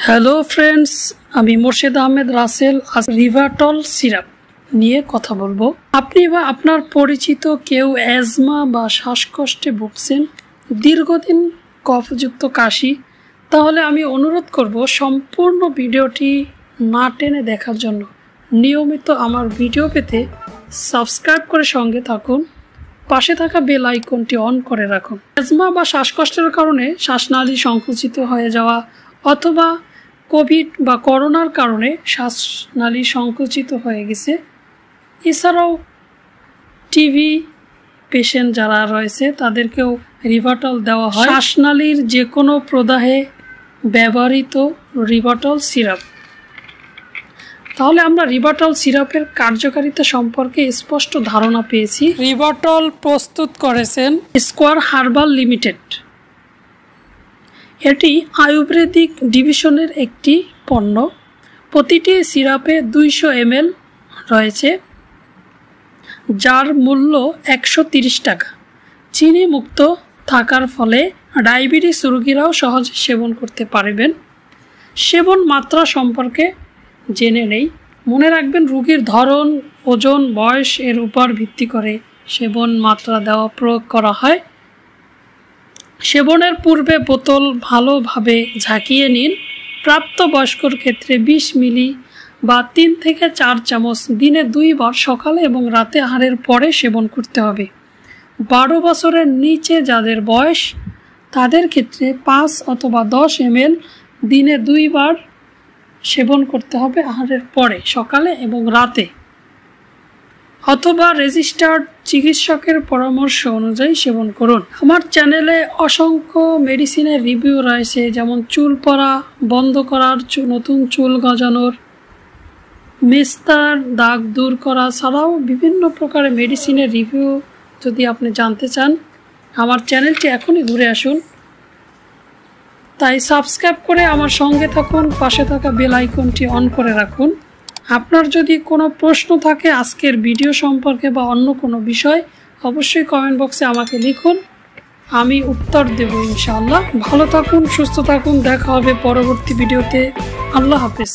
Hello friends, আমি মোর্শেদ আহমেদ রাসেল আজ রিভাটল syrup নিয়ে কথা বলবো। আপনি বা আপনার পরিচিত কেউ অ্যাজমা বা শ্বাসকষ্টে ভুগছেন, দীর্ঘদিন কফযুক্ত কাশি, তাহলে আমি অনুরোধ করব সম্পূর্ণ ভিডিওটি না টেনে দেখার জন্য। নিয়মিত আমার ভিডিও পেতে সাবস্ক্রাইব করে সঙ্গে থাকুন, পাশে থাকা বেল আইকনটি অন করে রাখুন। অ্যাজমা বা শ্বাসকষ্টের কারণে শ্বাসনালী সংকুচিত হয়ে যাওয়া অথবা কোভিড বা করোনার কারণে শ্বাসনালী সংকুচিত হয়ে গেছে, এছাড়াও টিবি পেশেন্ট যারা রয়েছে তাদেরকেও রিভাটল দেওয়া হয়। শ্বাসনালীর যে কোনো প্রদাহে ব্যবহৃত রিভাটল সিরাপ। তাহলে আমরা রিভাটল সিরাপের কার্যকারিতা সম্পর্কে স্পষ্ট ধারণা পেয়েছি। রিভাটল প্রস্তুত করেছেন স্কোয়ার হার্বাল লিমিটেড। এটি আয়ুর্বেদিক ডিভিশনের একটি পণ্য। প্রতিটি সিরাপে 200 ml রয়েছে, যার মূল্য 130 টাকা। চিনি মুক্ত থাকার ফলে ডায়াবেটিস রোগীরাও সহজে সেবন করতে পারবেন। সেবন মাত্রা সম্পর্কে জেনে নেই। মনে রাখবেন, রোগীর ধরন, ওজন, বয়স এর উপর ভিত্তি করে সেবন মাত্রা প্রয়োগ করা হয়। সেবনের পূর্বে বোতল ভালোভাবে ঝাঁকিয়ে নিন। প্রাপ্তবয়স্কর ক্ষেত্রে 20 মিলি বা 3 থেকে 4 চামচ দিনে 2 বার সকালে এবং রাতে আহারের পরে সেবন করতে হবে। 12 বছরের নিচে যাদের বয়স, তাদের ক্ষেত্রে 5 অথবা 10 ml দিনে 2 বার সেবন করতে হবে আহারের পরে, সকালে এবং রাতে, অথবা রেজিস্টার্ড চিকিৎসকের পরামর্শ অনুযায়ী সেবন করুন। আমার চ্যানেলে অসংখ্য মেডিসিনের রিভিউ রয়েছে, যেমন চুল পড়া বন্ধ করার, নতুন চুল গজানোর, মেস্তার দাগ দূর করা ছাড়াও বিভিন্ন প্রকারের মেডিসিনের রিভিউ যদি আপনি জানতে চান, আমার চ্যানেলটি এখনই ঘুরে আসুন। তাই সাবস্ক্রাইব করে আমার সঙ্গে থাকুন, পাশে থাকা বেল আইকনটি অন করে রাখুন। আপনার যদি কোনো প্রশ্ন থাকে আজকের ভিডিও সম্পর্কে বা অন্য কোনো বিষয়, অবশ্যই কমেন্ট বক্সে আমাকে লিখুন, আমি উত্তর দেব ইনশাআল্লাহ। ভালো থাকুন, সুস্থ থাকুন, দেখা হবে পরবর্তী ভিডিওতে। আল্লাহ হাফেজ।